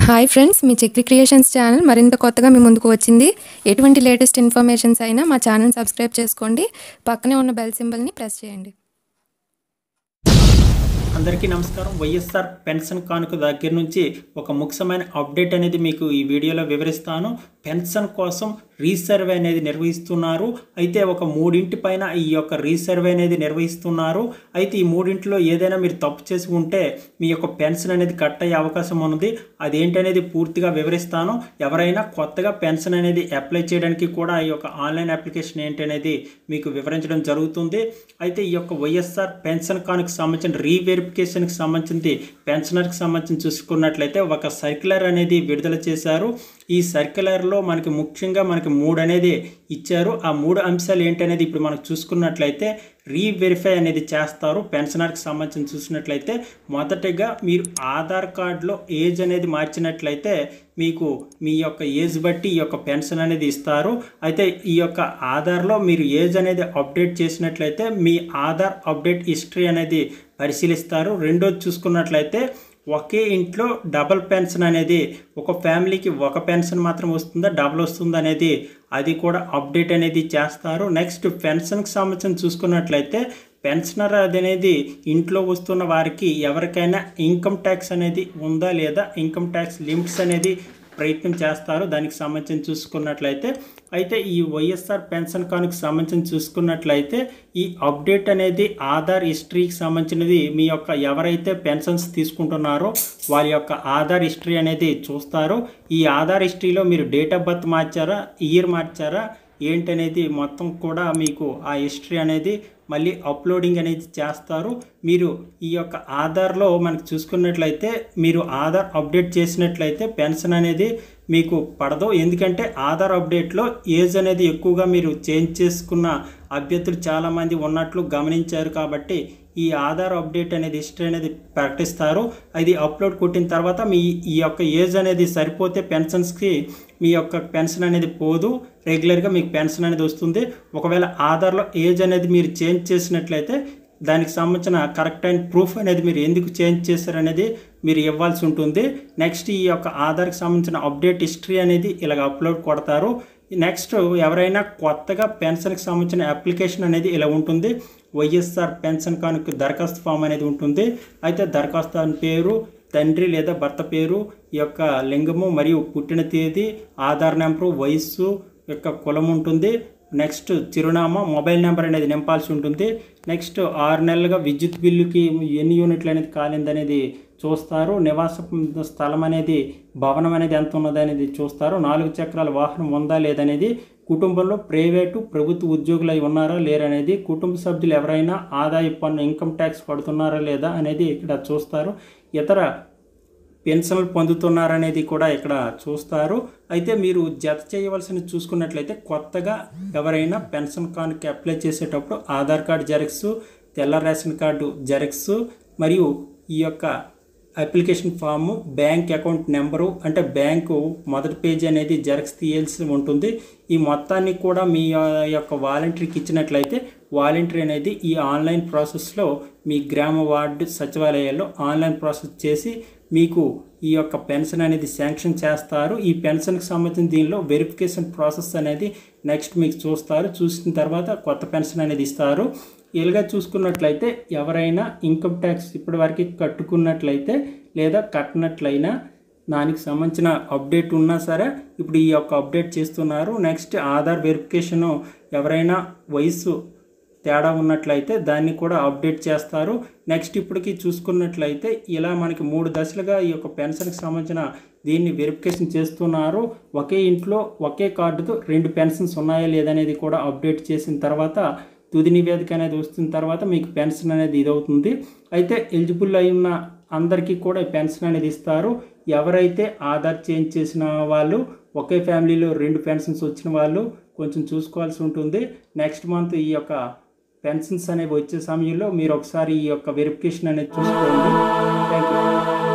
Hi friends, మీ Chakri creations channel మరింత కొత్తగా మీ ముందుకు వచ్చింది. ఎటువంటి లేటెస్ట్ ఇన్ఫర్మేషన్స్ అయినా మా ఛానల్ సబ్స్క్రైబ్ చేసుకోండి. పక్కనే ఉన్న బెల్ సింబల్ని ప్రెస్ చేయండి. అందరికీ నమస్కారం. వైఎస్ఆర్ పెన్షన్ కానుక దగ్గర నుంచి ఒక ముఖ్యమైన అప్డేట్ అనేది మీకు ఈ వీడియోలో వివరిస్తాను. పెన్షన్ కోసం రీసర్వే అనేది నిర్వహిస్తున్నారు. అయితే ఒక మూడింటి పైన ఈ యొక్క రీసర్వే అనేది నిర్వహిస్తున్నారు. అయితే ఈ మూడింటిలో ఏదైనా మీరు తప్పు చేసి ఉంటే మీ యొక్క పెన్షన్ అనేది కట్ అయ్యే అవకాశం ఉంది. అదేంటనేది పూర్తిగా వివరిస్తాను. ఎవరైనా కొత్తగా పెన్షన్ అనేది అప్లై చేయడానికి కూడా ఈ యొక్క ఆన్లైన్ అప్లికేషన్ ఏంటనేది మీకు వివరించడం జరుగుతుంది. అయితే ఈ యొక్క వైఎస్ఆర్ పెన్షన్ కానుకకు సంబంధించిన రీవెరిఫికేషన్కి సంబంధించి పెన్షనర్కి సంబంధించి చూసుకున్నట్లయితే ఒక సర్క్యులర్ అనేది విడుదల చేశారు. ఈ సర్క్యులర్లో మనకి ముఖ్యంగా మూడు అనేది ఇచ్చారు. ఆ మూడు అంశాలు ఏంటనేది ఇప్పుడు మనం చూసుకున్నట్లయితే రీవెరిఫై అనేది చేస్తారు. పెన్షనర్కి సంబంధించి చూసినట్లయితే మొదటిగా మీరు ఆధార్ కార్డులో ఏజ్ అనేది మార్చినట్లయితే మీకు మీ యొక్క ఏజ్ బట్టి ఈ యొక్క పెన్షన్ అనేది ఇస్తారు. అయితే ఈ యొక్క ఆధార్లో మీరు ఏజ్ అనేది అప్డేట్ చేసినట్లయితే మీ ఆధార్ అప్డేట్ హిస్టరీ అనేది పరిశీలిస్తారు. రెండోది చూసుకున్నట్లయితే ఒకే ఇంట్లో డబుల్ పెన్షన్ అనేది ఒక ఫ్యామిలీకి ఒక పెన్షన్ మాత్రం వస్తుందా, డబుల్ వస్తుందా అనేది అది కూడా అప్డేట్ అనేది చేస్తారు. నెక్స్ట్ పెన్షన్కి సంబంధించి చూసుకున్నట్లయితే పెన్షనర్ అనేది ఇంట్లో వస్తున్న వారికి ఎవరికైనా ఇన్కమ్ ట్యాక్స్ అనేది ఉందా లేదా, ఇన్కమ్ ట్యాక్స్ లిమిట్స్ అనేది ప్రయత్నం చేస్తారు. దానికి సంబంధించి చూసుకున్నట్లయితే అయితే ఈ వైఎస్ఆర్ పెన్షన్ కానుకకు సంబంధించి చూసుకున్నట్లయితే ఈ అప్డేట్ అనేది ఆధార్ హిస్టరీకి సంబంధించినది. మీ యొక్క ఎవరైతే పెన్షన్స్ తీసుకుంటున్నారో వారి యొక్క ఆధార్ హిస్టరీ అనేది చూస్తారు. ఈ ఆధార్ హిస్టరీలో మీరు డేట్ ఆఫ్ బర్త్ మార్చారా, ఇయర్ మార్చారా ఏంటనేది మొత్తం కూడా మీకు ఆ హిస్టరీ అనేది మళ్ళీ అప్లోడింగ్ అనేది చేస్తారు. మీరు ఈ యొక్క ఆధార్లో మనకు చూసుకున్నట్లయితే మీరు ఆధార్ అప్డేట్ చేసినట్లయితే పెన్షన్ అనేది మీకు పడదు. ఎందుకంటే ఆధార్ అప్డేట్లో ఏజ్ అనేది ఎక్కువగా మీరు చేంజ్ చేసుకున్న అభ్యర్థులు చాలామంది ఉన్నట్లు గమనించారు. కాబట్టి ఈ ఆధార్ అప్డేట్ అనేది హిస్టరీ అనేది ప్రకటిస్తారు. అది అప్లోడ్ కొట్టిన తర్వాత ఈ యొక్క ఏజ్ అనేది సరిపోతే పెన్షన్స్కి మీ యొక్క పెన్షన్ అనేది పోదు, రెగ్యులర్గా మీకు పెన్షన్ అనేది వస్తుంది. ఒకవేళ ఆధార్లో ఏజ్ అనేది మీరు చేంజ్ చేసినట్లయితే దానికి సంబంధించిన కరెక్ట్ అయిన ప్రూఫ్ అనేది మీరు ఎందుకు చేంజ్ చేశారనేది మీరు ఇవ్వాల్సి ఉంటుంది. నెక్స్ట్ ఈ యొక్క ఆధార్కి సంబంధించిన అప్డేట్ హిస్టరీ అనేది ఇలాగ అప్లోడ్ కొడతారు. నెక్స్ట్ ఎవరైనా కొత్తగా పెన్షన్కి సంబంధించిన అప్లికేషన్ అనేది ఇలా ఉంటుంది. వైఎస్ఆర్ పెన్షన్ కానుక దరఖాస్తు ఫామ్ అనేది ఉంటుంది. అయితే దరఖాస్తు పేరు, తండ్రి లేదా భర్త పేరు, ఈ యొక్క లింగము మరియు పుట్టిన తేదీ, ఆధార్ నెంబరు, వయస్సు యొక్క కులం ఉంటుంది. నెక్స్ట్ చిరునామా, మొబైల్ నెంబర్ అనేది నింపాల్సి ఉంటుంది. నెక్స్ట్ 6 నెలలుగా విద్యుత్ బిల్లుకి ఎన్ని యూనిట్లు అనేది కాలింది అనేది చూస్తారు. నివాస స్థలం అనేది, భవనం అనేది ఎంత ఉన్నది అనేది చూస్తారు. 4 చక్రాల వాహనం ఉందా లేదనేది, కుటుంబంలో ప్రైవేటు ప్రభుత్వ ఉద్యోగులు అయి ఉన్నారా లేరనేది, కుటుంబ సభ్యులు ఎవరైనా ఆదాయ పన్ను ఇన్కమ్ ట్యాక్స్ కడుతున్నారా లేదా అనేది ఇక్కడ చూస్తారు. ఇతర పెన్షన్లు పొందుతున్నారనేది కూడా ఇక్కడ చూస్తారు. అయితే మీరు జత చేయవలసిన చూసుకున్నట్లయితే కొత్తగా ఎవరైనా పెన్షన్ కానుక అప్లై చేసేటప్పుడు ఆధార్ కార్డు జెరాక్స్, తెల్ల రేషన్ కార్డు జెరాక్స్ మరియు ఈ యొక్క application form, bank account number అంటే బ్యాంకు మొదటి పేజీ అనేది జెరాక్స్ తీయాల్సి ఉంటుంది. ఈ మొత్తాన్ని కూడా మీ యొక్క వాలంటీర్కి ఇచ్చినట్లయితే వాలంటీర్ అనేది ఈ ఆన్లైన్ ప్రాసెస్లో మీ గ్రామ వార్డు సచివాలయాల్లో ఆన్లైన్ ప్రాసెస్ చేసి మీకు ఈ యొక్క పెన్షన్ అనేది శాంక్షన్ చేస్తారు. ఈ పెన్షన్కి సంబంధించిన దీనిలో వెరిఫికేషన్ ప్రాసెస్ అనేది నెక్స్ట్ మీకు చూస్తారు. చూసిన తర్వాత కొత్త పెన్షన్ అనేది ఇస్తారు. ఇలాగా చూసుకున్నట్లయితే ఎవరైనా ఇన్కమ్ ట్యాక్స్ ఇప్పటివరకు కట్టుకున్నట్లయితే లేదా కట్టినట్లయినా దానికి సంబంధించిన అప్డేట్ ఉన్నా సరే ఇప్పుడు ఈ యొక్క అప్డేట్ చేస్తున్నారు. నెక్స్ట్ ఆధార్ వెరిఫికేషను ఎవరైనా వయసు తేడా ఉన్నట్లయితే దాన్ని కూడా అప్డేట్ చేస్తారు. నెక్స్ట్ ఇప్పటికి చూసుకున్నట్లయితే ఇలా మనకి 3 దశలుగా ఈ యొక్క పెన్షన్కి సంబంధించిన దీన్ని వెరిఫికేషన్ చేస్తున్నారు. ఒకే ఇంట్లో ఒకే కార్డుతో 2 పెన్షన్స్ ఉన్నాయా లేదనేది కూడా అప్డేట్ చేసిన తర్వాత తుది నివేదిక అనేది వస్తున్న తర్వాత మీకు పెన్షన్ అనేది ఇదవుతుంది. అయితే ఎలిజిబుల్ అయి ఉన్న అందరికీ కూడా పెన్షన్ అనేది ఇస్తారు. ఎవరైతే ఆధార్ చేంజ్ చేసిన వాళ్ళు, ఒకే ఫ్యామిలీలో 2 పెన్షన్స్ వచ్చిన వాళ్ళు కొంచెం చూసుకోవాల్సి ఉంటుంది. నెక్స్ట్ మంత్ ఈ యొక్క పెన్షన్స్ అనేవి వచ్చే సమయంలో మీరు ఒకసారి ఈ యొక్క వెరిఫికేషన్ అనేది చూసుకోండి. Thank you.